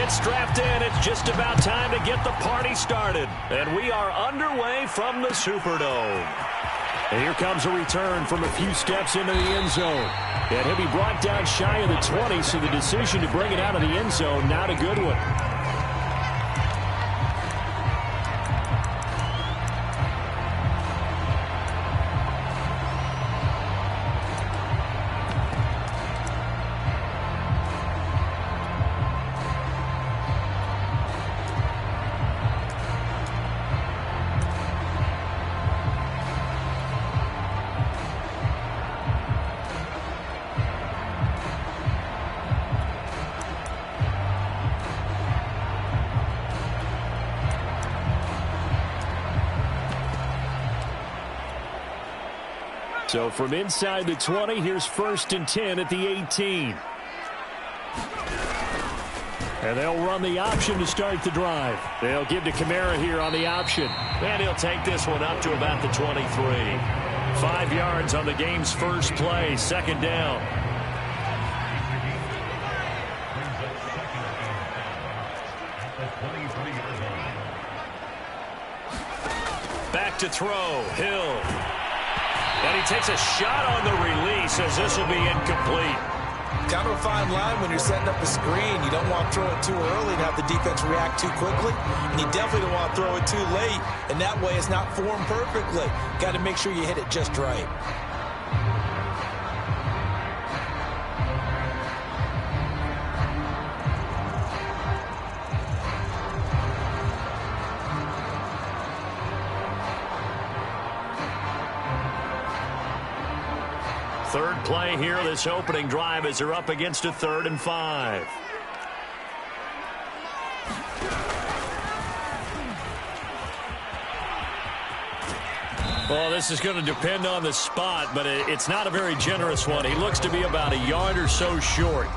Get strapped in. It's just about time to get the party started. And we are underway from the Superdome. And here comes a return from a few steps into the end zone. And he'll be brought down shy of the 20, so the decision to bring it out of the end zone, not a good one. So from inside the 20, here's 1st and 10 at the 18. And they'll run the option to start the drive. They'll give to Kamara here on the option. And he'll take this one up to about the 23. 5 yards on the game's first play, 2nd down. Back to throw, Hill. And he takes a shot on the release as this will be incomplete. Kind of a fine line when you're setting up the screen. You don't want to throw it too early and have the defense react too quickly. And you definitely don't want to throw it too late. And that way it's not formed perfectly. Got to make sure you hit it just right. Third play here, this opening drive, as they're up against a 3rd and 5. Well, this is going to depend on the spot, but it's not a very generous one. He looks to be about a yard or so short.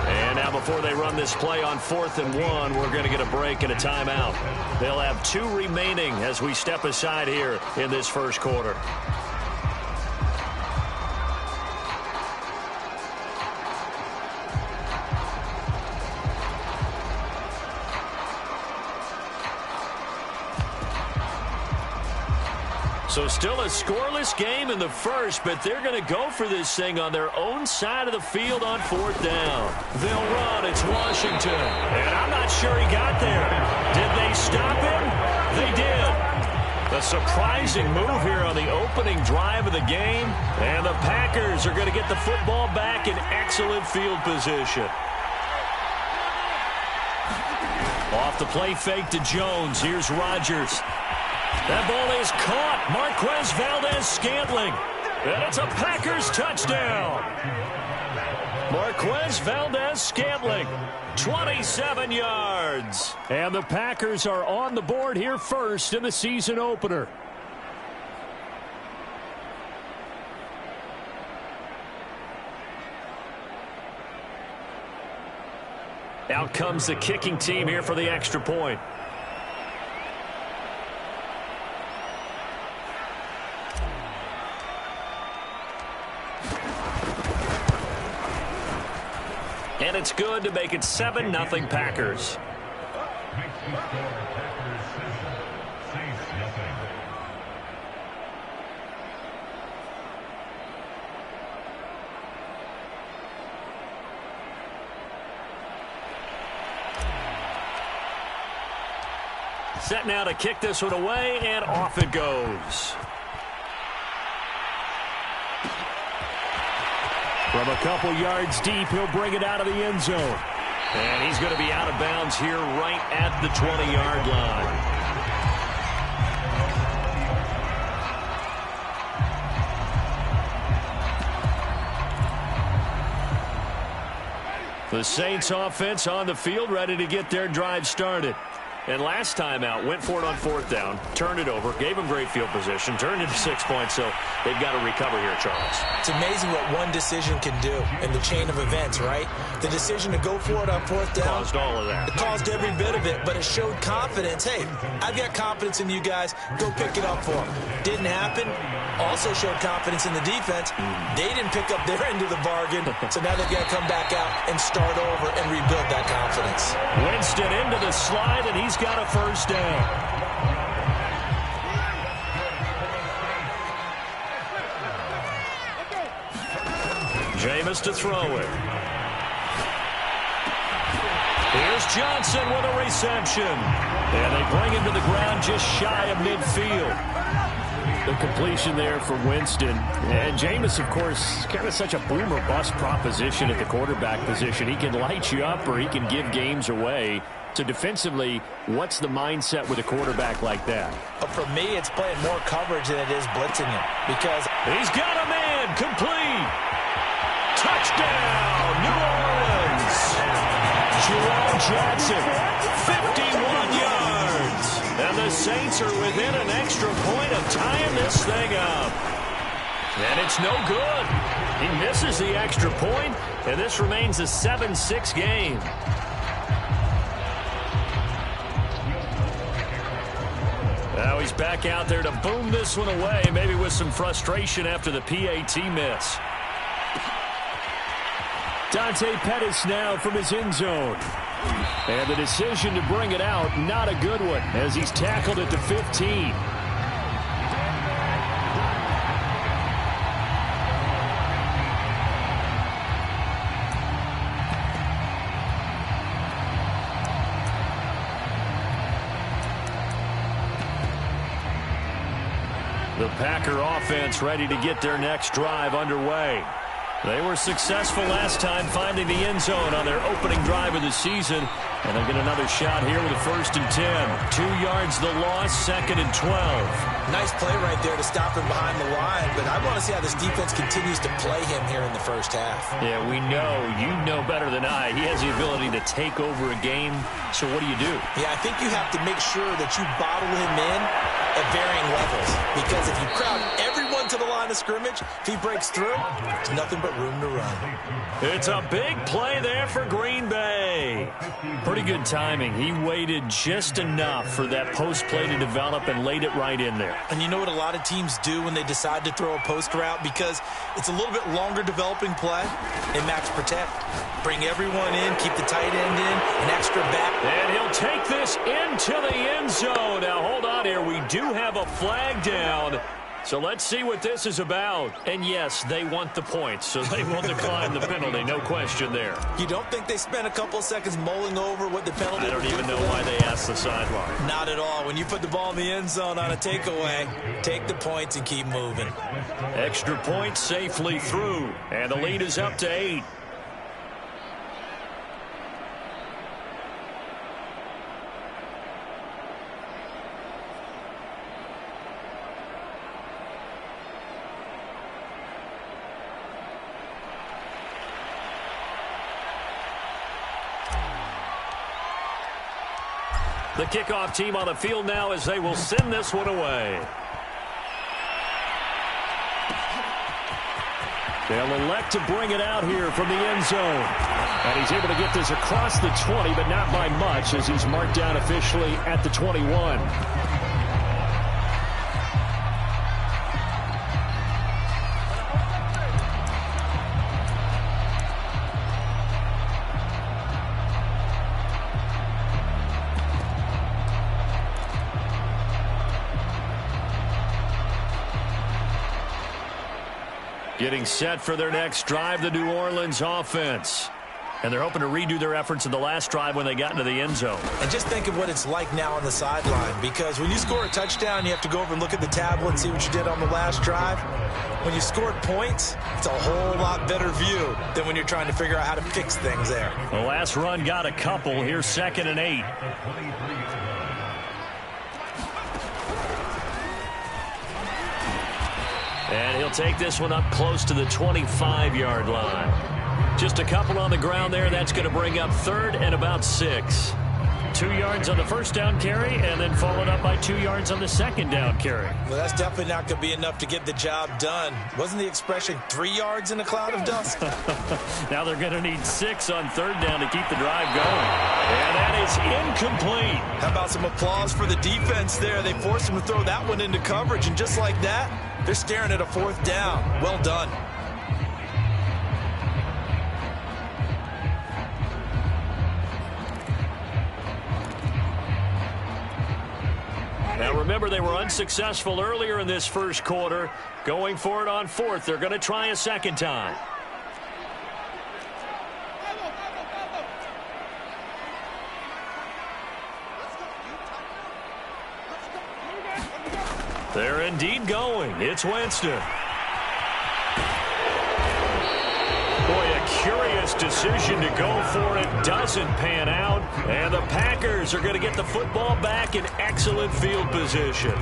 And now before they run this play on 4th and 1, we're going to get a break and a timeout. They'll have 2 remaining as we step aside here in this first quarter. So still a scoreless game in the first, but they're going to go for this thing on their own side of the field on 4th down. They'll run. It's Washington. And I'm not sure he got there. Did they stop him? They did. A surprising move here on the opening drive of the game. And the Packers are going to get the football back in excellent field position. Off the play fake to Jones. Here's Rodgers. That ball is caught. Marquez Valdez-Scantling. And it's a Packers touchdown. Marquez Valdez-Scantling, 27 yards. And the Packers are on the board here first in the season opener. Out comes the kicking team here for the extra point. And it's good to make it 7-0 Packers. Set now to kick this one away, and off it goes. From a couple yards deep, he'll bring it out of the end zone. And he's going to be out of bounds here right at the 20-yard line. The Saints offense on the field, ready to get their drive started. And last time out, went for it on 4th down, turned it over, gave him great field position, turned into 6 points, so they've got to recover here, Charles. It's amazing what one decision can do in the chain of events, right? The decision to go for it on 4th down. Caused all of that. It caused every bit of it, but it showed confidence. Hey, I've got confidence in you guys. Go pick it up for them. Didn't happen. Also showed confidence in the defense. They didn't pick up their end of the bargain, so now they've got to come back out and start over and rebuild that confidence. Winston into the slide, and he's got a first down. Jameis to throw it. Here's Johnson with a reception. And they bring him to the ground just shy of midfield. The completion there for Winston. And Jameis, of course, kind of such a boom or bust proposition at the quarterback position. He can light you up or he can give games away. So defensively, what's the mindset with a quarterback like that? For me, it's playing more coverage than it is blitzing him. Because he's got a man complete. Touchdown, New Orleans. Jerome Jackson, 51 yards. And the Saints are within an extra point of tying this thing up. And it's no good. He misses the extra point, and this remains a 7-6 game. Now he's back out there to boom this one away, maybe with some frustration after the PAT miss. Dante Pettis now from his end zone. And the decision to bring it out, not a good one, as he's tackled at the 15. The Packer offense ready to get their next drive underway. They were successful last time finding the end zone on their opening drive of the season. And they'll get another shot here with a 1st and 10. 2 yards the loss, 2nd and 12. Nice play right there to stop him behind the line. But I want to see how this defense continues to play him here in the first half. Yeah, we know. You know better than I. He has the ability to take over a game. So what do you do? Yeah, I think you have to make sure that you bottle him in at varying levels. Because if you crowd everyone to the line of scrimmage, if he breaks through, there's nothing but room to run. It's a big play there for Green Bay. Pretty good timing. He waited just enough for that post play to develop and laid it right in there. And you know what a lot of teams do when they decide to throw a post route? Because it's a little bit longer developing play. They max protect. Bring everyone in, keep the tight end in, an extra back. And he'll take this into the end zone. Now, hold on here. We do have a flag down. So let's see what this is about. And yes, they want the points, so they will decline the penalty. No question there. You don't think they spent a couple of seconds mulling over what the penalty I don't even know why they asked the sideline. Not at all. When you put the ball in the end zone on a takeaway, take the points and keep moving. Extra point safely through, and the lead is up to 8. The kickoff team on the field now as they will send this one away. They'll elect to bring it out here from the end zone. And he's able to get this across the 20, but not by much as he's marked down officially at the 21. Getting set for their next drive, the New Orleans offense. And they're hoping to redo their efforts in the last drive when they got into the end zone. And just think of what it's like now on the sideline. Because when you score a touchdown, you have to go over and look at the tablet and see what you did on the last drive. When you scored points, it's a whole lot better view than when you're trying to figure out how to fix things there. The last run got a couple. Here's 2nd and 8. And he'll take this one up close to the 25-yard line. Just a couple on the ground there. That's going to bring up 3rd and about 6. 2 yards on the first down carry and then followed up by 2 yards on the second down carry. Well, that's definitely not going to be enough to get the job done. Wasn't the expression 3 yards in a cloud of dust? Now they're going to need 6 on third down to keep the drive going. And that is incomplete. How about some applause for the defense there? They forced him to throw that one into coverage, and just like that, they're staring at a 4th down. Well done. Now remember, they were unsuccessful earlier in this first quarter. Going for it on 4th. They're going to try a second time. They're indeed going. It's Winston. Boy, a curious decision to go for it. Doesn't pan out. And the Packers are going to get the football back in excellent field position.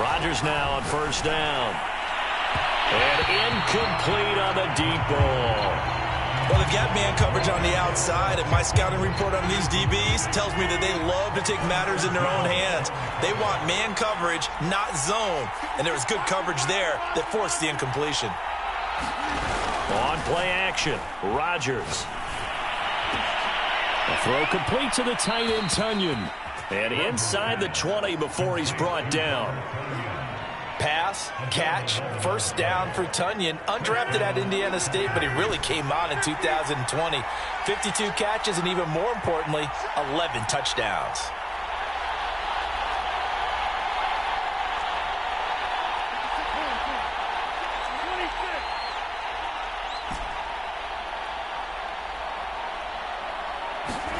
Rodgers now on first down. And incomplete on the deep ball. Well, they've got man coverage on the outside, and my scouting report on these DBs tells me that they love to take matters in their own hands. They want man coverage, not zone, and there was good coverage there that forced the incompletion. On play action, Rodgers. A throw complete to the tight end, Tunyon. And inside the 20 before he's brought down. Pass, catch, first down for Tunyon. Undrafted at Indiana State, but he really came on in 2020. 52 catches, and even more importantly, 11 touchdowns.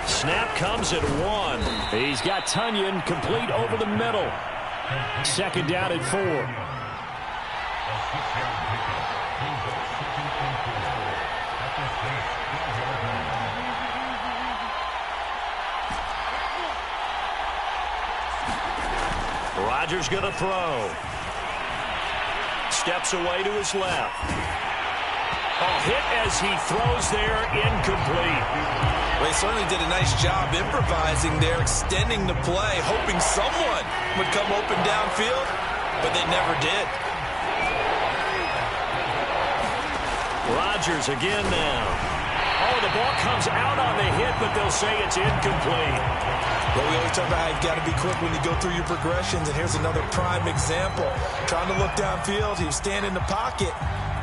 Snap comes at 1. He's got Tunyon complete over the middle. Second down at 4. Rodgers going to throw. Steps away to his left. A hit as he throws there, incomplete. Well, he certainly did a nice job improvising there, extending the play, hoping someone would come open downfield, but they never did. Rodgers again now. Oh, the ball comes out on the hit, but they'll say it's incomplete. Well, we always talk about how you've got to be quick when you go through your progressions, and here's another prime example. Trying to look downfield, he was standing in the pocket,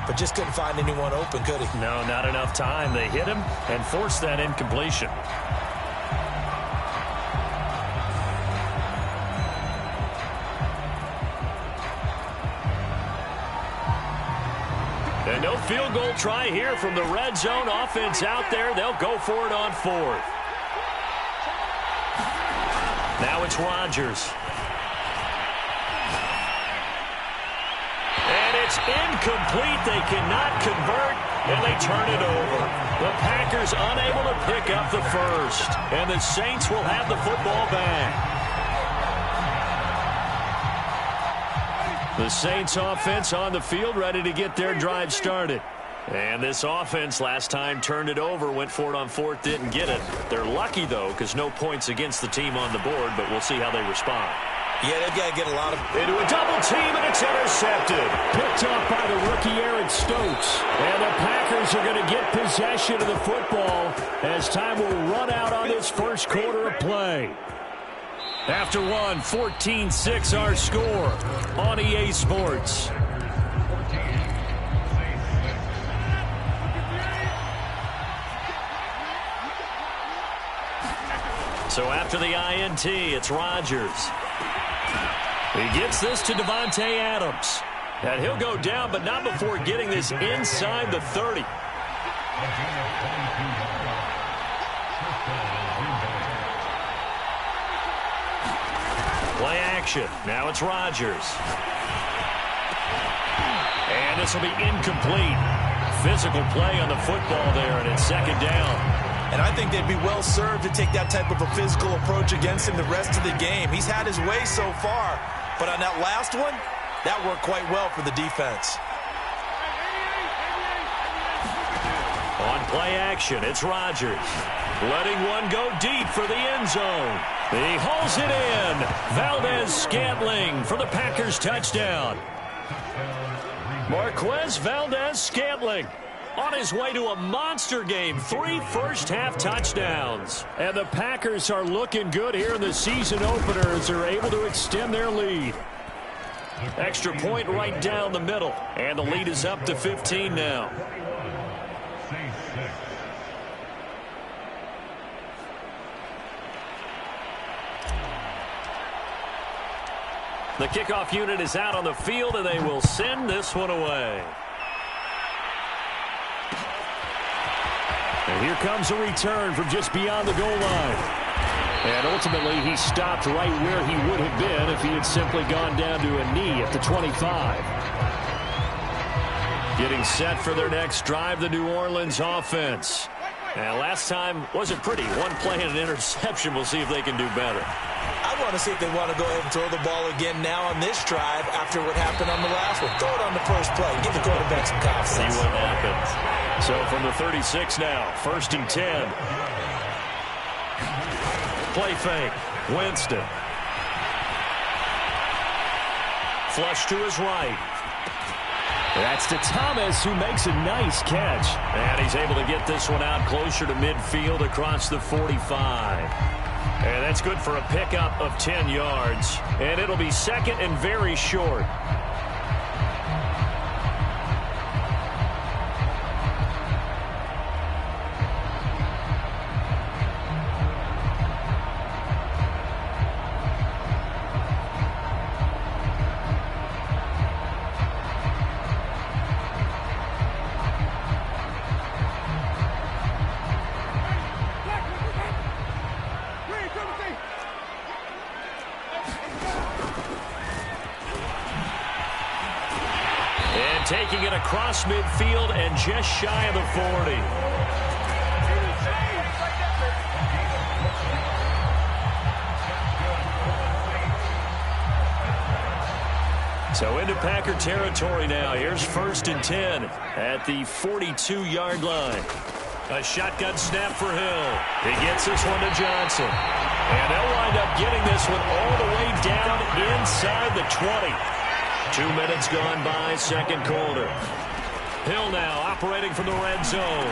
but just couldn't find anyone open, could he? No, not enough time. They hit him and forced that incompletion. And no field goal try here from the red zone. Offense out there. They'll go for it on 4th. Now it's Rodgers. It's incomplete. They cannot convert, and they turn it over. The Packers unable to pick up the first, and the Saints will have the football back. The Saints offense on the field, ready to get their drive started. And this offense last time turned it over, went for it on 4th, didn't get it. They're lucky, though, because no points against the team on the board, but we'll see how they respond. Yeah, they've got to get a lot of... Into a double team, and it's intercepted. Picked up by the rookie Aaron Stokes. And the Packers are going to get possession of the football as time will run out on this first quarter of play. After one, 14-6 our score on EA Sports. So after the INT, it's Rodgers. He gets this to Devontae Adams. And he'll go down, but not before getting this inside the 30. Play action. Now it's Rodgers. And this will be incomplete. Physical play on the football there, and it's second down. And I think they'd be well served to take that type of a physical approach against him the rest of the game. He's had his way so far, but on that last one, that worked quite well for the defense. Play action. It's Rodgers. Letting one go deep for the end zone. He hauls it in. Valdez-Scantling for the Packers touchdown. Marquez Valdez-Scantling on his way to a monster game. 3 first-half touchdowns. And the Packers are looking good here in the season opener as they're able to extend their lead. Extra point right down the middle. And the lead is up to 15 now. The kickoff unit is out on the field, and they will send this one away. And here comes a return from just beyond the goal line. And ultimately, he stopped right where he would have been if he had simply gone down to a knee at the 25. Getting set for their next drive, the New Orleans offense. And last time wasn't pretty. One play and an interception. We'll see if they can do better. I want to see if they want to go ahead and throw the ball again now on this drive after what happened on the last one. Throw it on the first play. Give the quarterback some confidence. See what happens. So from the 36 now, 1st and 10. Play fake. Winston. Flush to his right. That's to Thomas, who makes a nice catch. And he's able to get this one out closer to midfield across the 45. And that's good for a pickup of 10 yards. And it'll be 2nd and very short. Taking it across midfield and just shy of the 40. So into Packer territory now. Here's 1st and 10 at the 42-yard line. A shotgun snap for Hill. He gets this one to Johnson. And they'll wind up getting this one all the way down inside the 20. 2 minutes gone by, 2nd quarter. Hill now operating from the red zone.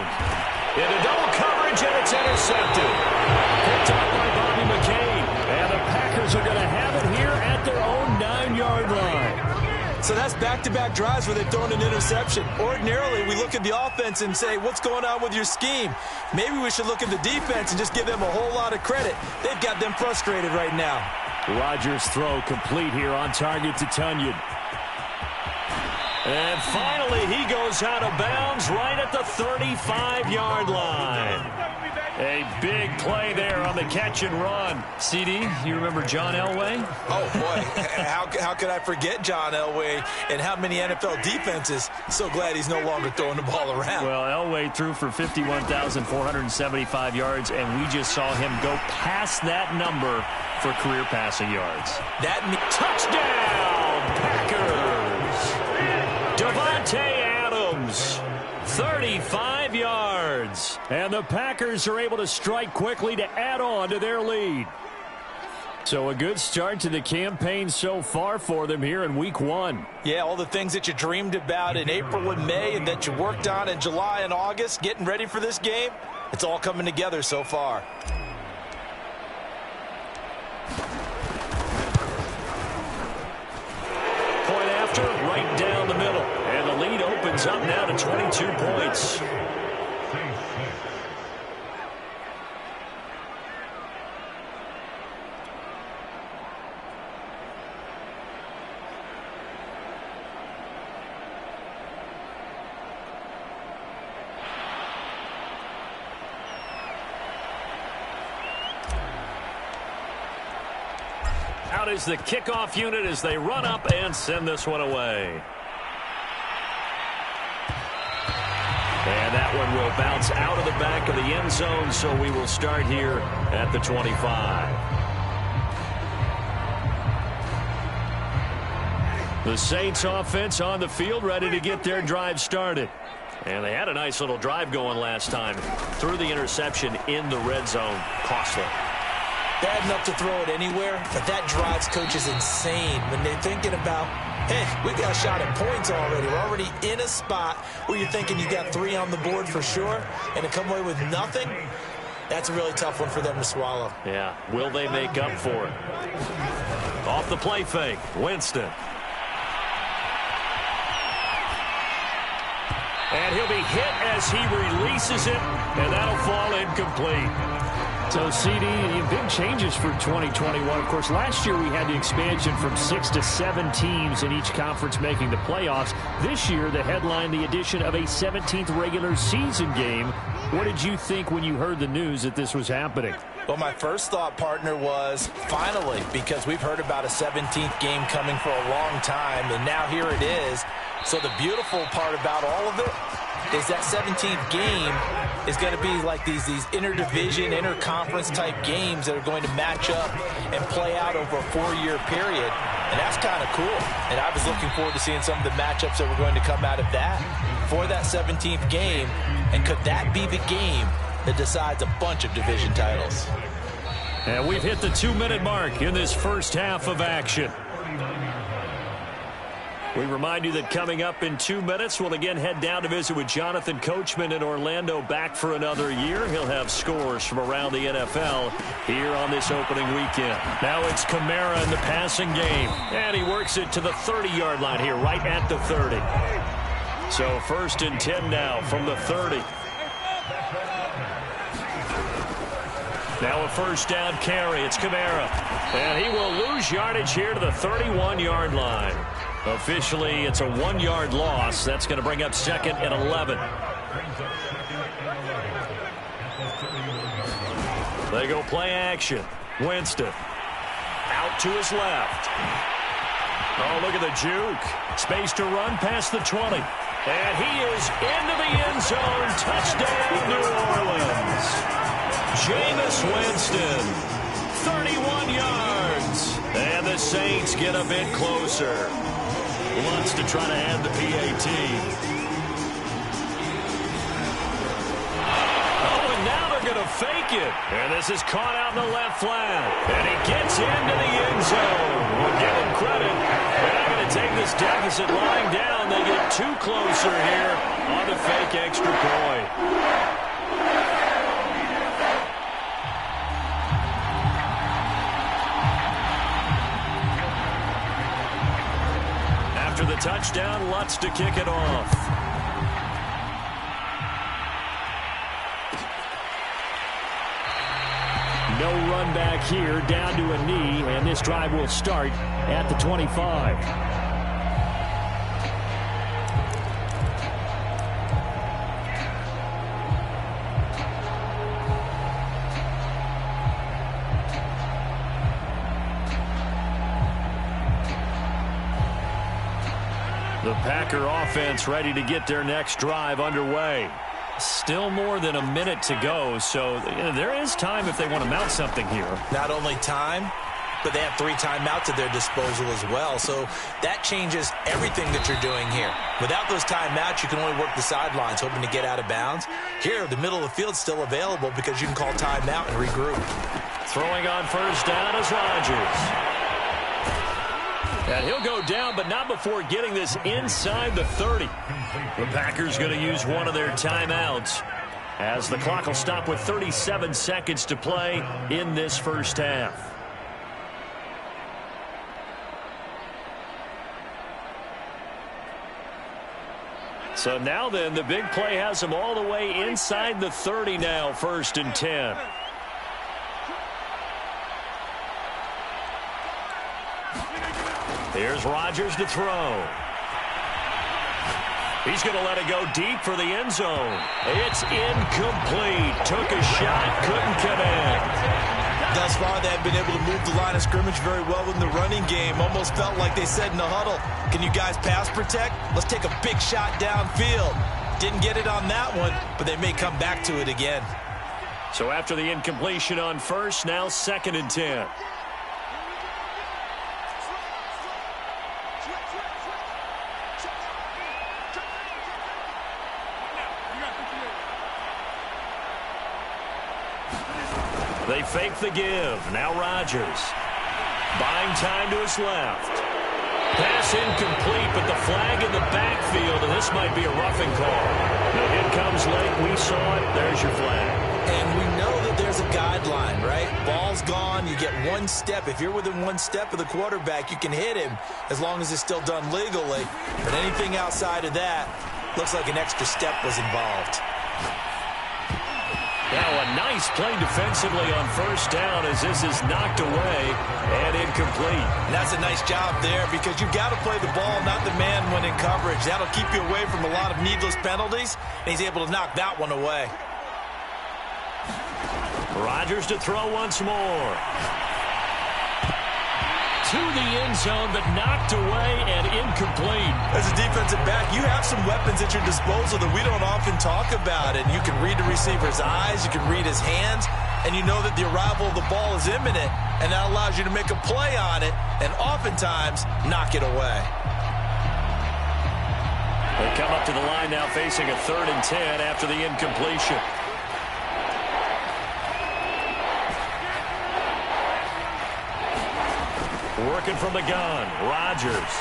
Into double coverage, and it's intercepted. Picked up by Bobby McCain. And the Packers are going to have it here at their own 9-yard line. So that's back-to-back drives where they've thrown an interception. Ordinarily, we look at the offense and say, what's going on with your scheme? Maybe we should look at the defense and just give them a whole lot of credit. They've got them frustrated right now. Rodgers' throw complete here on target to Tunyon. And finally, he goes out of bounds right at the 35-yard line. A big play there on the catch and run. CD, you remember John Elway? Oh, boy. How could I forget John Elway and how many NFL defenses? So glad he's no longer throwing the ball around. Well, Elway threw for 51,475 yards, and we just saw him go past that number for career passing yards. Touchdown, Packers! Devontae Adams, 35 yards. And the Packers are able to strike quickly to add on to their lead. So a good start to the campaign so far for them here in Week 1. Yeah, all the things that you dreamed about in April and May and that you worked on in July and August, getting ready for this game, it's all coming together so far. Right down the middle. And the lead opens up now to 22 points. Out is the kickoff unit as they run up and send this one away. And that one will bounce out of the back of the end zone, so we will start here at the 25. The Saints offense on the field, ready to get their drive started. And they had a nice little drive going last time. Threw the interception in the red zone. Costly. Bad enough to throw it anywhere, but that drives coaches insane when they're thinking about, hey, we got a shot at points already. We're already in a spot where you're thinking you got 3 on the board for sure, and to come away with nothing, that's a really tough one for them to swallow. Yeah, will they make up for it? Off the play fake, Winston. And he'll be hit as he releases it, and that'll fall incomplete. So, CD, big changes for 2021. Of course, last year we had the expansion from 6 to 7 teams in each conference making the playoffs. This year, the headline, the addition of a 17th regular season game. What did you think when you heard the news that this was happening? Well, my first thought, partner, was finally, because we've heard about a 17th game coming for a long time, and now here it is. So the beautiful part about all of it is that 17th game is going to be like these interdivision, interconference type games that are going to match up and play out over a 4-year period. And that's kind of cool. And I was looking forward to seeing some of the matchups that were going to come out of that for that 17th game. And could that be the game that decides a bunch of division titles? And we've hit the 2-minute mark in this first half of action. We remind you that coming up in 2 minutes, we'll again head down to visit with Jonathan Coachman in Orlando, back for another year. He'll have scores from around the NFL here on this opening weekend. Now it's Kamara in the passing game, and he works it to the 30-yard line here, right at the 30. So 1st and 10 now from the 30. Now a first down carry. It's Kamara, and he will lose yardage here to the 31-yard line. Officially, it's a 1-yard loss. That's going to bring up 2nd and 11. They go play action. Winston out to his left. Oh, look at the juke. Space to run past the 20. And he is into the end zone. Touchdown, New Orleans. Jameis Winston, 31 yards. And the Saints get a bit closer. Wants to try to add the PAT. Oh, and now they're going to fake it. And this is caught out in the left flat. And he gets into the end zone. We'll give him credit. They're not going to take this deficit lying down. They get 2 closer here on the fake extra point. After the touchdown, Lutz to kick it off. No run back here, down to a knee, and this drive will start at the 25. The Packer offense ready to get their next drive underway. Still more than a minute to go, so there is time if they want to mount something here. Not only time, but they have 3 timeouts at their disposal as well. So that changes everything that you're doing here. Without those timeouts, you can only work the sidelines, hoping to get out of bounds. Here, the middle of the field's still available because you can call timeout and regroup. Throwing on first down is Rodgers. And he'll go down, but not before getting this inside the 30. The Packers going to use one of their timeouts as the clock will stop with 37 seconds to play in this first half. So now then, the big play has them all the way inside the 30 now, 1st and 10. Here's Rodgers to throw. He's going to let it go deep for the end zone. It's incomplete. Took a shot, couldn't connect. Thus far, they have been able to move the line of scrimmage very well in the running game. Almost felt like they said in the huddle, can you guys pass protect? Let's take a big shot downfield. Didn't get it on that one, but they may come back to it again. So after the incompletion on first, now 2nd and 10. They fake the give. Now Rodgers. Buying time to his left. Pass incomplete, but the flag in the backfield, and this might be a roughing call. The hit comes late. We saw it. There's your flag. And we know that there's a guideline, right? Ball's gone. You get one step. If you're within one step of the quarterback, you can hit him as long as it's still done legally. But anything outside of that looks like an extra step was involved. Now a nice play defensively on first down as this is knocked away and incomplete. And that's a nice job there because you've got to play the ball, not the man when in coverage. That'll keep you away from a lot of needless penalties, and he's able to knock that one away. Rodgers to throw once more. To the end zone, but knocked away and incomplete. As a defensive back, you have some weapons at your disposal that we don't often talk about. And you can read the receiver's eyes, you can read his hands, and you know that the arrival of the ball is imminent, and that allows you to make a play on it and oftentimes knock it away. They come up to the line now facing a 3rd and 10 after the incompletion. Working from the gun, Rodgers.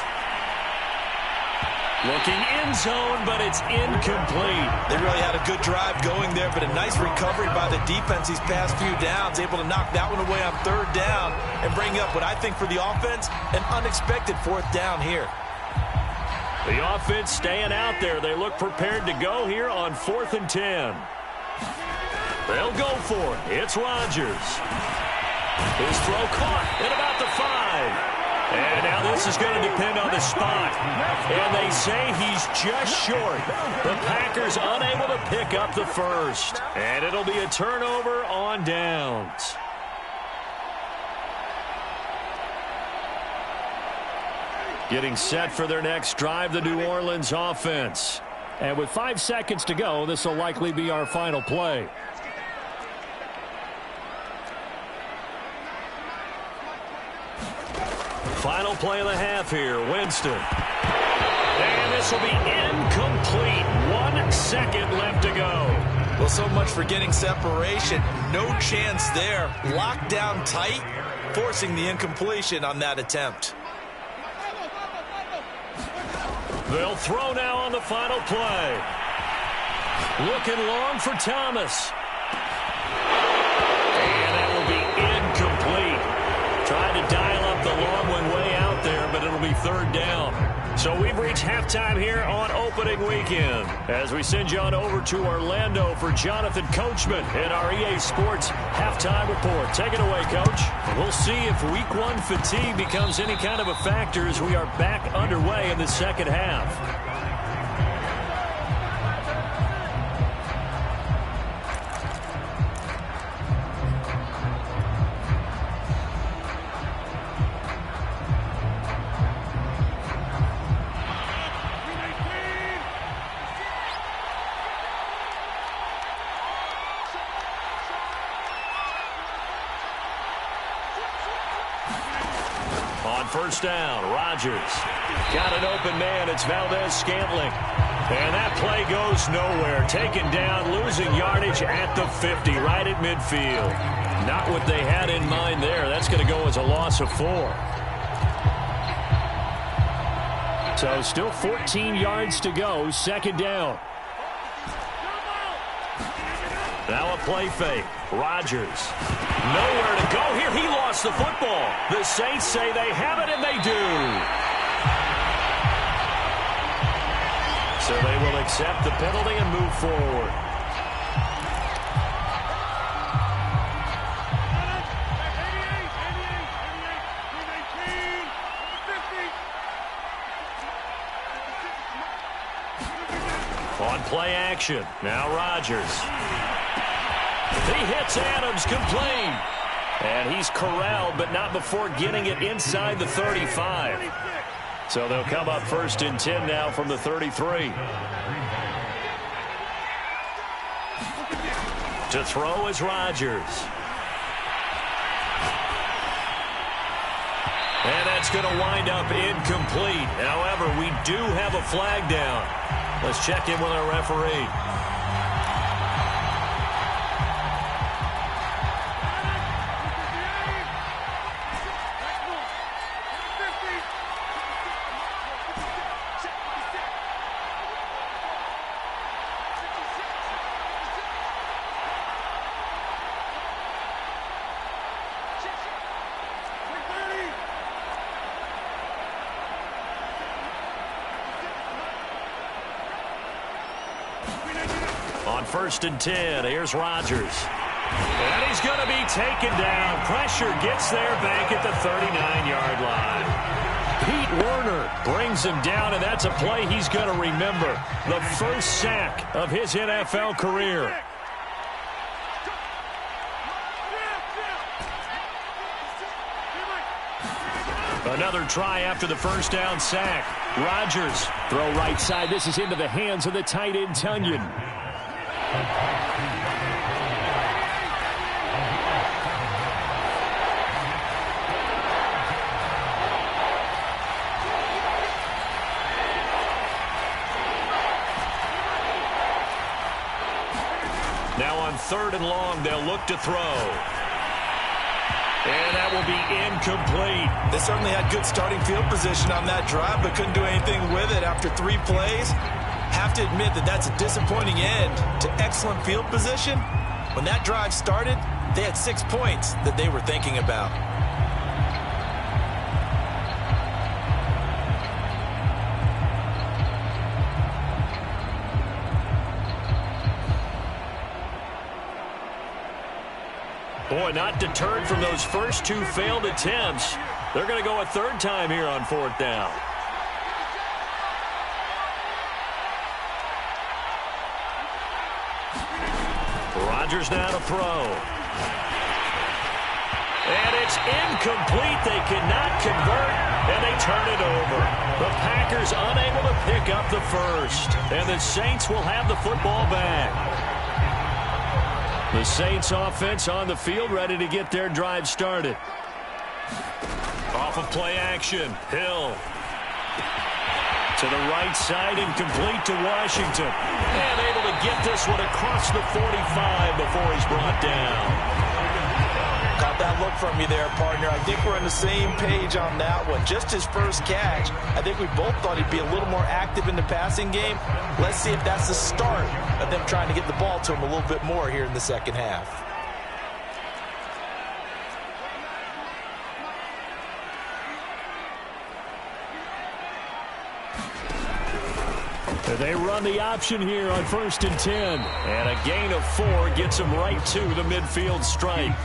Looking end zone, but it's incomplete. They really had a good drive going there, but a nice recovery by the defense these past few downs, able to knock that one away on 3rd down and bring up what I think for the offense, an unexpected 4th down here. The offense staying out there. They look prepared to go here on 4th and 10. They'll go for it. It's Rodgers. His throw caught at about the 5. And now this is going to depend on the spot. And they say he's just short. The Packers unable to pick up the first. And it'll be a turnover on downs. Getting set for their next drive, the New Orleans offense. And with 5 seconds to go, this will likely be our final play. Final play of the half here, Winston. And this will be incomplete. 1 second left to go. Well, so much for getting separation. No chance there. Locked down tight, forcing the incompletion on that attempt. They'll throw now on the final play. Looking long for Thomas. And that will be incomplete. Trying to dial up the long one way out there, but it'll be 3rd down. So we've reached halftime here on opening weekend. As we send you on over to Orlando for Jonathan Coachman in our EA Sports halftime report. Take it away, Coach. We'll see if Week 1 fatigue becomes any kind of a factor as we are back underway in the second half. First down, Rodgers. Got an open man. It's Valdez-Scantling. And that play goes nowhere. Taken down, losing yardage at the 50, right at midfield. Not what they had in mind there. That's going to go as a loss of 4. So still 14 yards to go. 2nd down. Now a play fake. Rodgers. Nowhere to go here. He lost the football. The Saints say they have it, and they do. So they will accept the penalty and move forward. On play action. Now Rodgers. He hits Adams, complete. And he's corralled, but not before getting it inside the 35. So they'll come up 1st and 10 now from the 33. To throw is Rodgers. And that's going to wind up incomplete. However, we do have a flag down. Let's check in with our referee. 1st and 10. Here's Rodgers. And he's going to be taken down. Pressure gets there back at the 39-yard line. Pete Werner brings him down, and that's a play he's going to remember. The first sack of his NFL career. Another try after the first down sack. Rodgers. Throw right side. This is into the hands of the tight end, Youngin. Now on 3rd and long, they'll look to throw. And that will be incomplete. They certainly had good starting field position on that drive, but couldn't do anything with it after 3 plays. Have to admit that that's a disappointing end to excellent field position. When that drive started, they had 6 points that they were thinking about. Boy, not deterred from those first 2 failed attempts. They're going to go a 3rd time here on 4th down. Rodgers now to throw. And it's incomplete. They cannot convert, and they turn it over. The Packers unable to pick up the first, and the Saints will have the football back. The Saints offense on the field, ready to get their drive started. Off of play action, Hill. To the right side and complete to Washington. And able to get this one across the 45 before he's brought down. Caught that look from you there, partner. I think we're on the same page on that one. Just his first catch. I think we both thought he'd be a little more active in the passing game. Let's see if that's the start of them trying to get the ball to him a little bit more here in the second half. They run the option here on 1st and 10. And a gain of 4 gets them right to the midfield stripe.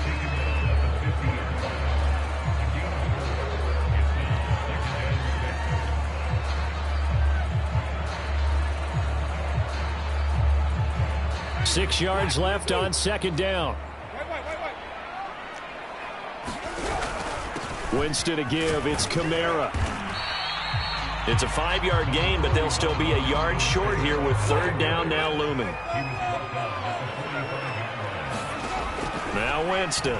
Six yards left on 2nd down. Winston to give. It's Kamara. It's a 5-yard gain, but they'll still be a yard short here with 3rd down now looming. Now Winston.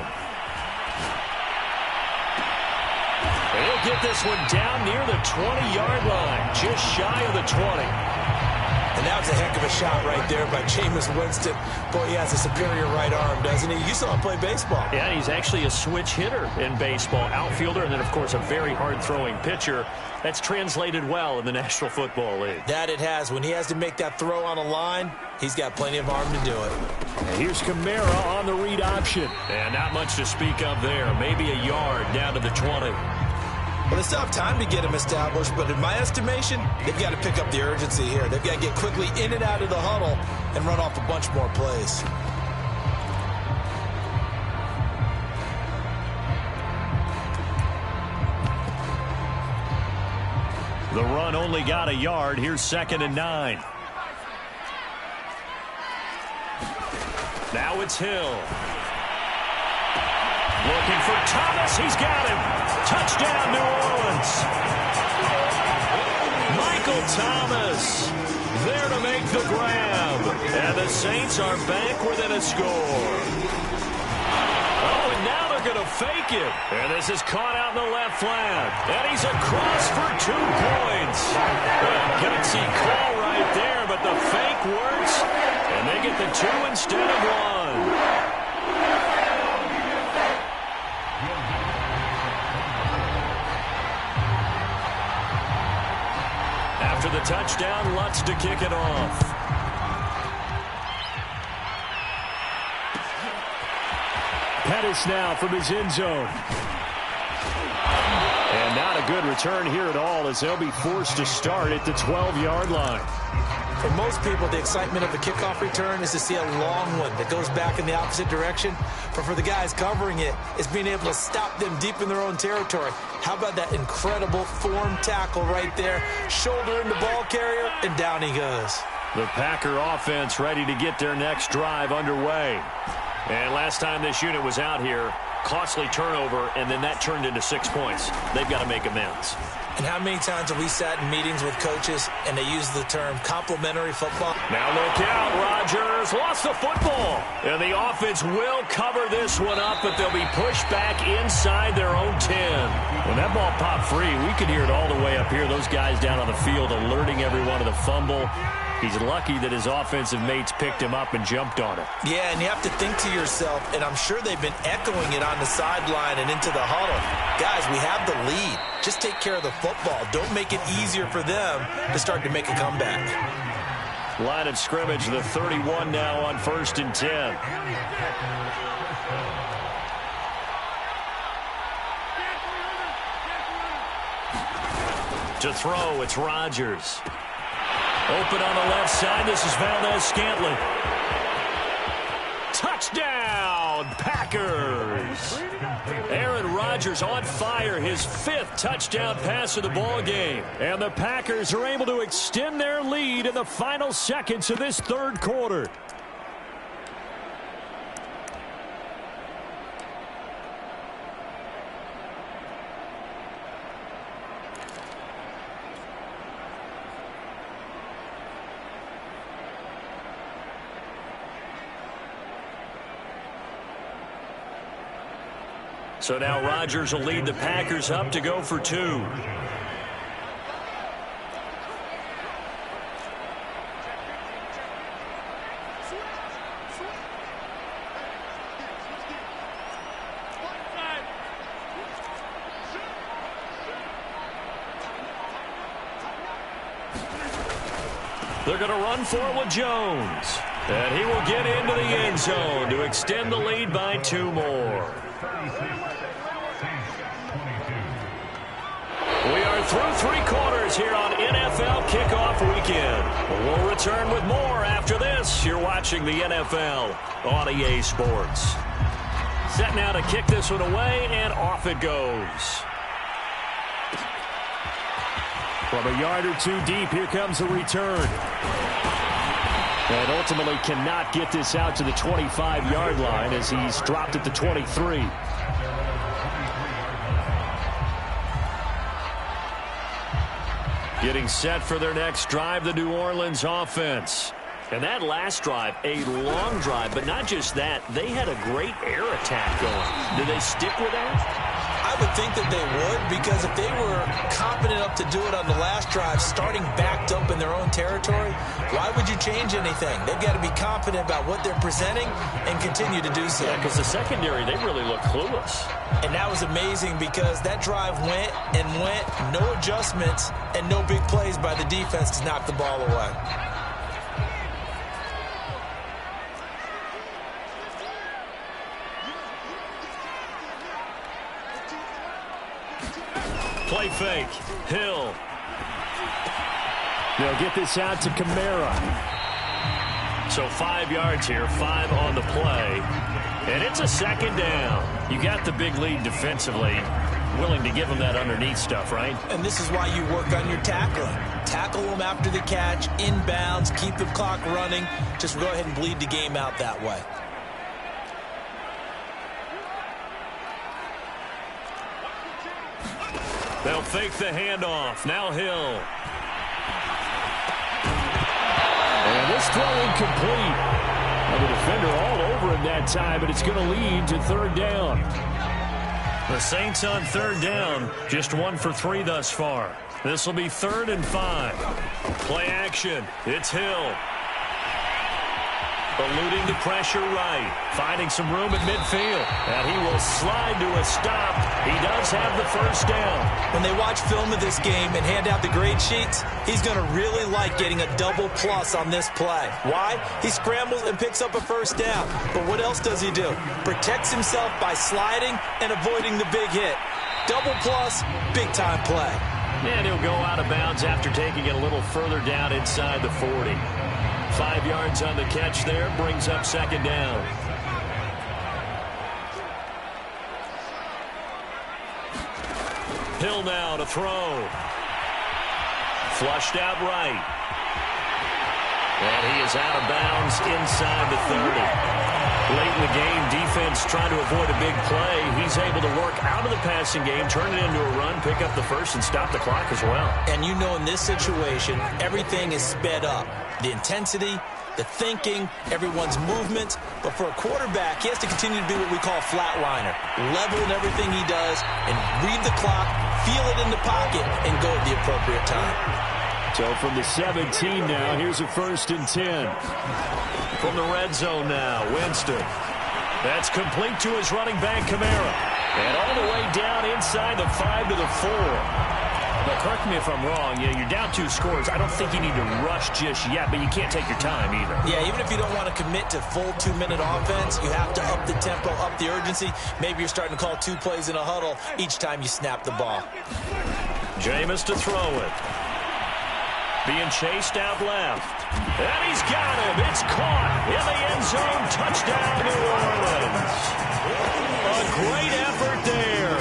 He'll get this one down near the 20-yard line, just shy of the 20. And that was a heck of a shot right there by Jameis Winston. Boy, he has a superior right arm, doesn't he? You saw him play baseball. Yeah, he's actually a switch hitter in baseball. Outfielder, and then, of course, a very hard-throwing pitcher. That's translated well in the National Football League. That it has. When he has to make that throw on a line, he's got plenty of arm to do it. And here's Kamara on the read option. And not much to speak of there. Maybe a yard down to the 20. Well, they still have time to get him established, but in my estimation, they've got to pick up the urgency here. They've got to get quickly in and out of the huddle and run off a bunch more plays. The run only got a yard. Here's 2nd and 9. Now it's Hill. Looking for Thomas. He's got him. Touchdown, New Orleans. Michael Thomas there to make the grab. And the Saints are back within a score. Oh, and now they're going to fake it. And this is caught out in the left flat. And he's across for 2 points. A gutsy call right there, but the fake works. And they get the 2 instead of 1. After the touchdown, Lutz to kick it off. Pettis now from his end zone. And not a good return here at all, as they'll be forced to start at the 12-yard line. For most people, the excitement of a kickoff return is to see a long one that goes back in the opposite direction. But for the guys covering it, it's being able to stop them deep in their own territory. How about that incredible form tackle right there? Shoulder in the ball carrier, and down he goes. The Packer offense ready to get their next drive underway. And last time this unit was out here, costly turnover, and then that turned into 6 points. They've got to make amends. And how many times have we sat in meetings with coaches and they use the term complimentary football? Now look out, Rodgers lost the football. And the offense will cover this one up, but they'll be pushed back inside their own 10. When that ball popped free, we could hear it all the way up here. Those guys down on the field alerting everyone of the fumble. He's lucky that his offensive mates picked him up and jumped on it. Yeah, and you have to think to yourself, and I'm sure they've been echoing it on the sideline and into the huddle. Guys, we have the lead. Just take care of the football. Don't make it easier for them to start to make a comeback. Line of scrimmage, the 31 now on 1st and 10. To throw, it's Rodgers. Open on the left side. This is Valdez-Scantling. Touchdown, Packers. Aaron Rodgers on fire, his 5th touchdown pass of the ball game. And the Packers are able to extend their lead in the final seconds of this 3rd quarter. So now Rodgers will lead the Packers up to go for 2. They're going to run for it with Jones. And he will get into the end zone to extend the lead by 2 more. We are through 3 quarters here on NFL Kickoff Weekend. We'll return with more after this. You're watching the NFL on EA Sports. Set now to kick this one away, and off it goes. From a yard or 2 deep, here comes the return. And ultimately cannot get this out to the 25-yard line as he's dropped at the 23. Getting set for their next drive, the New Orleans offense. And that last drive, a long drive, but not just that. They had a great air attack going. Did they stick with that? I would think that they would, because if they were confident enough to do it on the last drive, starting backed up in their own territory, why would you change anything? They've got to be confident about what they're presenting and continue to do so. Yeah, because the secondary, they really look clueless. And that was amazing because that drive went and went, no adjustments, and no big plays by the defense to knock the ball away. Play fake. Hill. They'll get this out to Kamara. So 5 yards here, 5 on the play. And it's a 2nd down. You got the big lead defensively. Willing to give them that underneath stuff, right? And this is why you work on your tackling. Tackle them after the catch, inbounds, keep the clock running. Just go ahead and bleed the game out that way. They'll fake the handoff. Now Hill. And this throw incomplete. And the defender all over him that time, but it's going to lead to 3rd down. The Saints on 3rd down. Just 1 for 3 thus far. This will be 3rd and 5. Play action. It's Hill. Eluding the pressure right. Finding some room at midfield. And he will slide to a stop. He does have the 1st down. When they watch film of this game and hand out the grade sheets, he's going to really like getting a double plus on this play. Why? He scrambles and picks up a 1st down. But what else does he do? Protects himself by sliding and avoiding the big hit. Double plus, big-time play. And he'll go out of bounds after taking it a little further down inside the 40. 5 yards on the catch there, brings up second down. Hill now to throw. Flushed out right. And he is out of bounds inside the 30. Late in the game, defense trying to avoid a big play. He's able to work out of the passing game, turn it into a run, pick up the first, and stop the clock as well. And you know in this situation, everything is sped up. The intensity, the thinking, everyone's movement. But for a quarterback, he has to continue to be what we call a flatliner. Level in everything he does and read the clock, feel it in the pocket, and go at the appropriate time. So from the 17 now, here's a 1st and 10. From the red zone now, Winston. That's complete to his running back, Kamara. And all the way down inside the 5 to the 4. But correct me if I'm wrong, you're down 2 scores. I don't think you need to rush just yet, but you can't take your time either. Yeah, even if you don't want to commit to full 2-minute offense, you have to up the tempo, up the urgency. Maybe you're starting to call 2 plays in a huddle each time you snap the ball. Jameis to throw it. Being chased out left. And he's got him. It's caught in the end zone. Touchdown, New Orleans. A great effort there.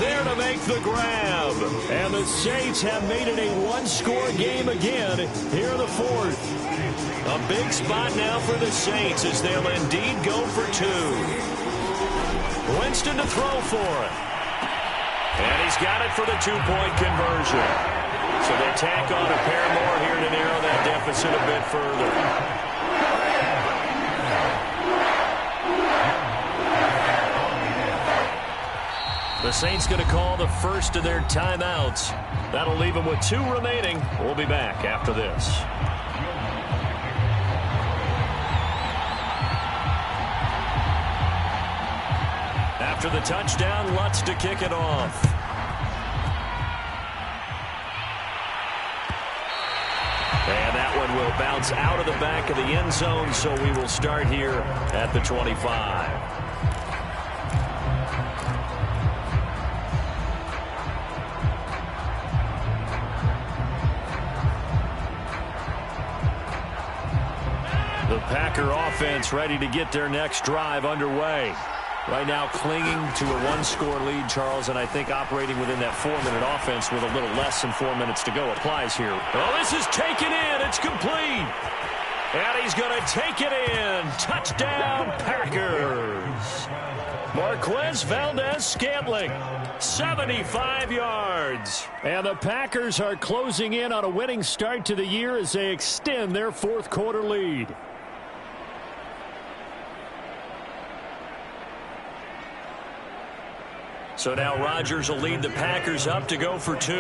There to make the grab. And the Saints have made it a 1-score game again here in the 4th. A big spot now for the Saints as they'll indeed go for 2. Winston to throw for it. And he's got it for the 2-point conversion. So they tack on a pair more here to narrow that deficit a bit further. The Saints going to call the first of their timeouts. That'll leave them with 2 remaining. We'll be back after this. After the touchdown, Lutz to kick it off. And that one will bounce out of the back of the end zone, so we will start here at the 25. The Packer offense ready to get their next drive underway. Right now clinging to a 1-score lead, Charles, and I think operating within that 4-minute offense with a little less than 4 minutes to go applies here. Oh, this is taken in. It's complete. And he's going to take it in. Touchdown, Packers. Marquez Valdez-Scantling, 75 yards. And the Packers are closing in on a winning start to the year as they extend their 4th-quarter lead. So now Rodgers will lead the Packers up to go for 2.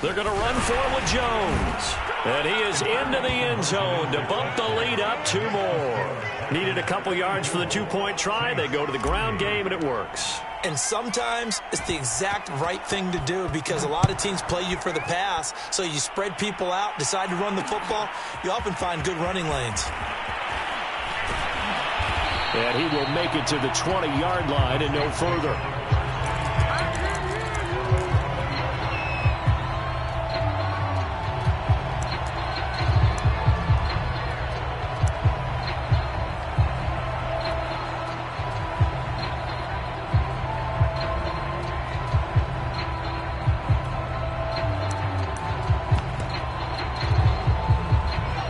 They're going to run for it with Jones. And he is into the end zone to bump the lead up 2 more. Needed a couple yards for the 2-point try. They go to the ground game, and it works. And sometimes it's the exact right thing to do because a lot of teams play you for the pass. So you spread people out, decide to run the football. You often find good running lanes. And he will make it to the 20-yard line and no further.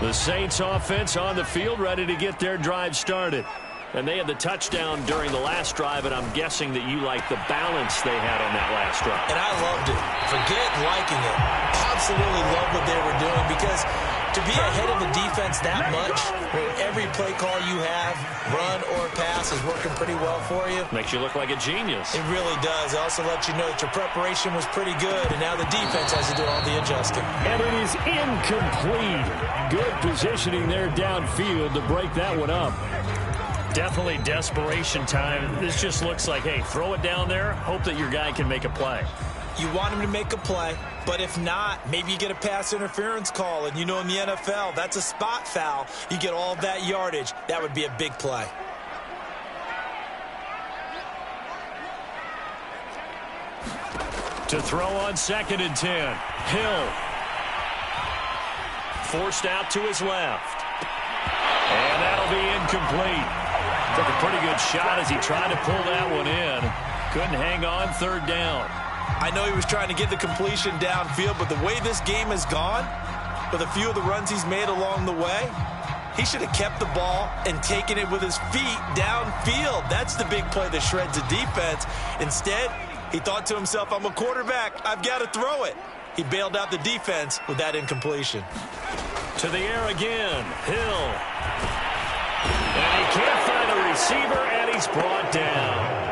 The Saints offense on the field ready to get their drive started. And they had the touchdown during the last drive, and I'm guessing that you like the balance they had on that last drive. And I loved it. Forget liking it. Absolutely love what they were doing because to be ahead of the defense that much, where every play call you have, run or pass, is working pretty well for you. Makes you look like a genius. It really does. It also lets you know that your preparation was pretty good, and now the defense has to do all the adjusting. And it is incomplete. Good positioning there downfield to break that one up. Definitely desperation time. This just looks like, hey, throw it down there, hope that your guy can make a play. You want him to make a play, but if not, maybe you get a pass interference call, and you know in the NFL, that's a spot foul. You get all that yardage. That would be a big play. To throw on 2nd and 10. Hill. Forced out to his left. And that'll be incomplete. Took a pretty good shot as he tried to pull that one in. Couldn't hang on 3rd down. I know he was trying to get the completion downfield, but the way this game has gone, with a few of the runs he's made along the way, he should have kept the ball and taken it with his feet downfield. That's the big play that shreds the defense. Instead, he thought to himself, I'm a quarterback, I've got to throw it. He bailed out the defense with that incompletion. To the air again, Hill. And he can't find a receiver, and he's brought down.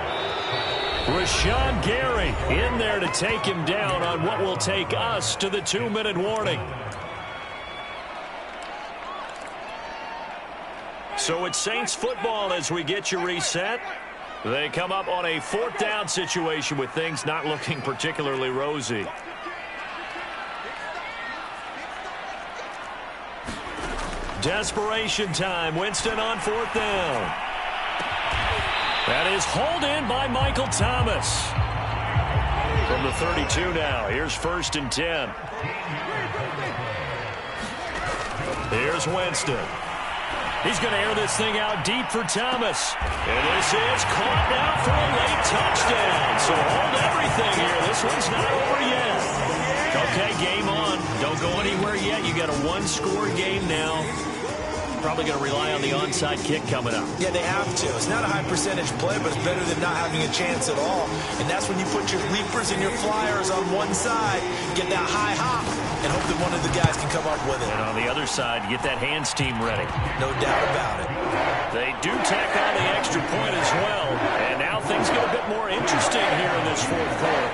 Rashawn Gary in there to take him down on what will take us to the 2-minute warning. So it's Saints football as we get you reset. They come up on a 4th down situation with things not looking particularly rosy. Desperation time. Winston on 4th down. That is hauled in by Michael Thomas. From the 32 now. Here's 1st and 10. Here's Winston. He's going to air this thing out deep for Thomas. And this is caught now for a late touchdown. So hold everything here. This one's not over yet. Okay, game on. Don't go anywhere yet. You got a 1-score game now. Probably going to rely on the onside kick coming up. Yeah, they have to. It's not a high percentage play, but it's better than not having a chance at all. And that's when you put your leapers and your flyers on one side, get that high hop, and hope that one of the guys can come up with it. And on the other side, get that hands team ready. No doubt about it. They do tack on the extra point as well. And now things get a bit more interesting here in this 4th quarter.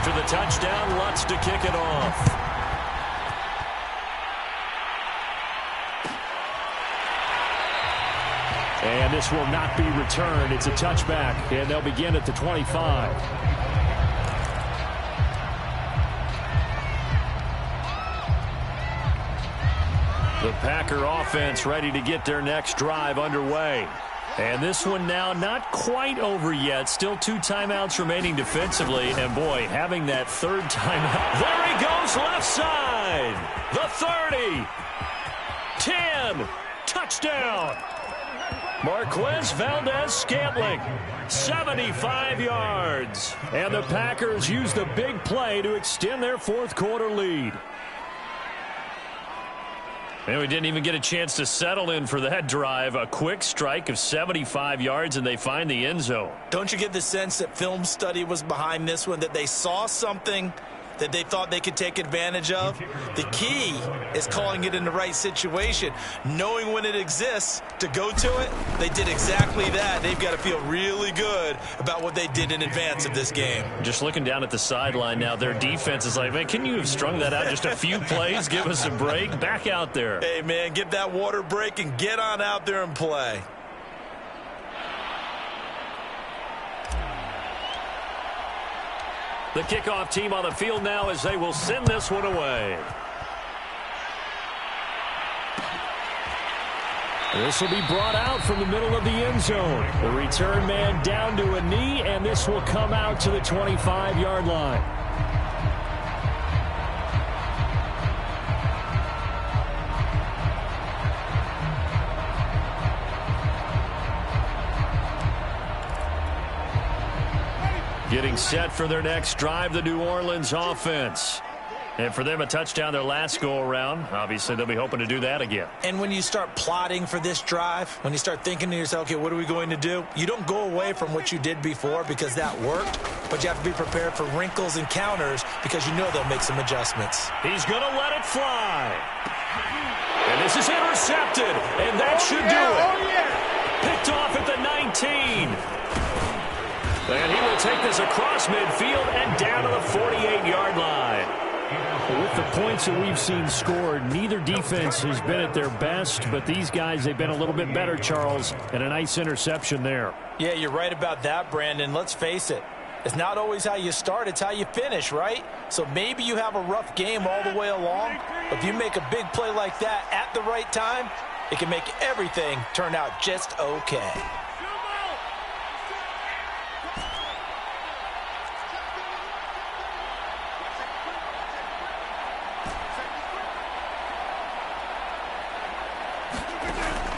After the touchdown, Lutz to kick it off. And this will not be returned. It's a touchback, and they'll begin at the 25. The Packer offense ready to get their next drive underway. And this one now not quite over yet. Still 2 timeouts remaining defensively. And, boy, having that 3rd timeout. There he goes left side. The 30. 10. Touchdown. Marquez Valdez-Scantling. 75 yards. And the Packers use the big play to extend their 4th quarter lead. And we didn't even get a chance to settle in for that drive. A quick strike of 75 yards, and they find the end zone. Don't you get the sense that film study was behind this one, that they saw something that they thought they could take advantage of? The key is calling it in the right situation, knowing when it exists to go to it. They did exactly that. They've got to feel really good about what they did in advance of this game. Just looking down at the sideline now, their defense is like, man, can you have strung that out just a few plays? Give us a break. Back out there. Hey, man, get that water break and get on out there and play. The kickoff team on the field now as they will send this one away. This will be brought out from the middle of the end zone. The return man down to a knee, and this will come out to the 25-yard line. Getting set for their next drive, the New Orleans offense. And for them, a touchdown their last go-around. Obviously, they'll be hoping to do that again. And when you start plotting for this drive, when you start thinking to yourself, okay, what are we going to do? You don't go away from what you did before because that worked, but you have to be prepared for wrinkles and counters because you know they'll make some adjustments. He's going to let it fly. And this is intercepted, and that should do it. Picked off at the 19. And he will take this across midfield and down to the 48-yard line. With the points that we've seen scored, neither defense has been at their best, but these guys, they've been a little bit better, Charles, and a nice interception there. Yeah, you're right about that, Brandon. Let's face it. It's not always how you start, it's how you finish, right? So maybe you have a rough game all the way along, but if you make a big play like that at the right time, it can make everything turn out just okay.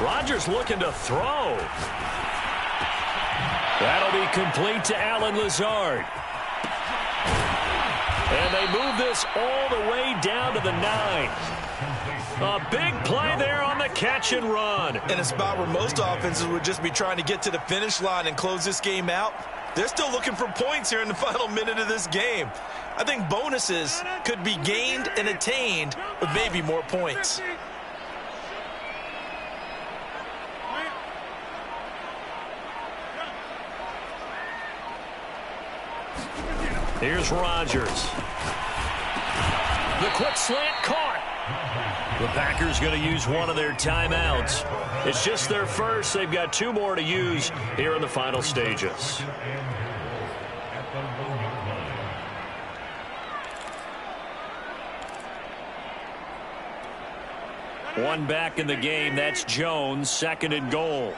Rodgers looking to throw. That'll be complete to Allen Lazard. And they move this all the way down to the 9. A big play there on the catch and run. In a spot where most offenses would just be trying to get to the finish line and close this game out, they're still looking for points here in the final minute of this game. I think bonuses could be gained and attained with maybe more points. Here's Rodgers. The quick slant caught. The Packers going to use one of their timeouts. It's just their first. They've got 2 more to use here in the final stages. One back in the game. That's Jones. 2nd and goal.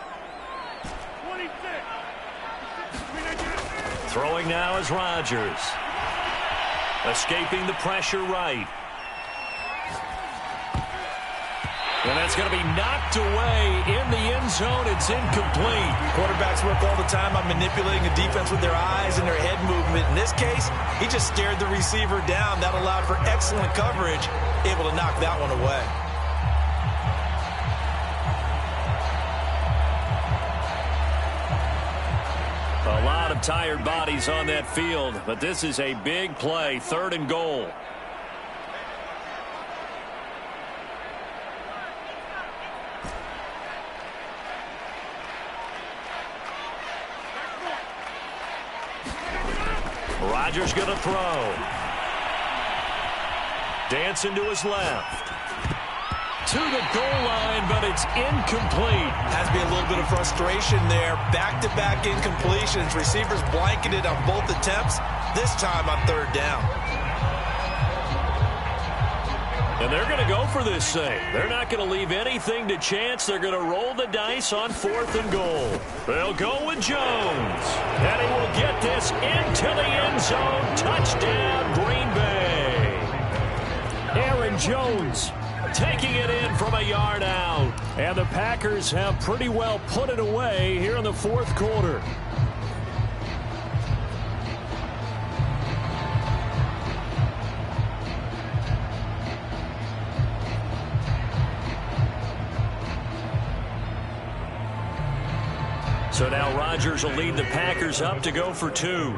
Throwing now is Rodgers. Escaping the pressure right. And that's going to be knocked away in the end zone. It's incomplete. Quarterbacks work all the time on manipulating a defense with their eyes and their head movement. In this case, he just stared the receiver down. That allowed for excellent coverage, able to knock that one away. A lot of tired bodies on that field, but this is a big play. 3rd and goal. Rodgers going to throw. Dancing to his left. To the goal line, but it's incomplete. Has to be a little bit of frustration there. Back-to-back incompletions. Receivers blanketed on both attempts, this time on 3rd down. And they're going to go for this thing. They're not going to leave anything to chance. They're going to roll the dice on 4th and goal. They'll go with Jones. And he will get this into the end zone. Touchdown, Green Bay. Aaron Jones taking it in from a yard out. And the Packers have pretty well put it away here in the 4th quarter. So now Rodgers will lead the Packers up to go for 2.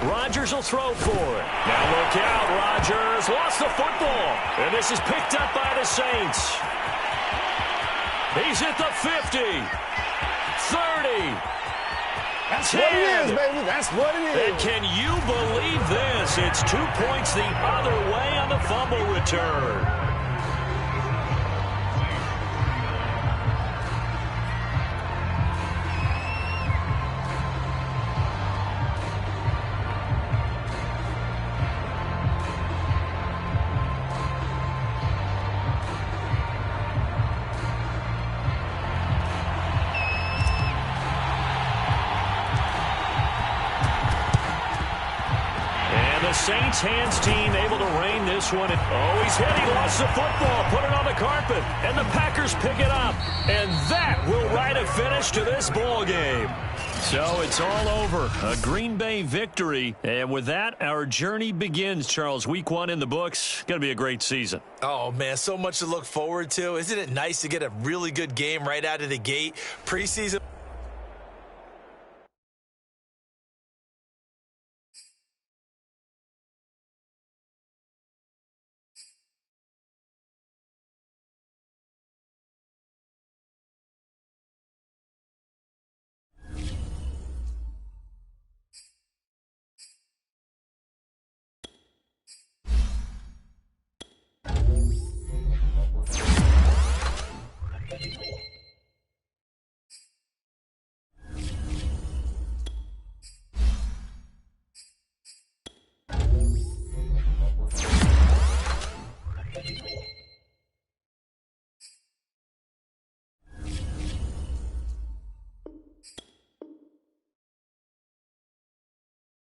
Rodgers will throw for it. Now look out, Rodgers lost the football. And this is picked up by the Saints. He's at the 50. 30. That's what it is, baby. That's what it is. And can you believe this? It's 2 points the other way on the fumble return. Saints hands team able to rein this one in. Oh, he's hit. He lost the football. Put it on the carpet. And the Packers pick it up. And that will write a finish to this ball game. So it's all over. A Green Bay victory. And with that, our journey begins, Charles. Week 1 in the books. Going to be a great season. Oh, man, so much to look forward to. Isn't it nice to get a really good game right out of the gate? Preseason.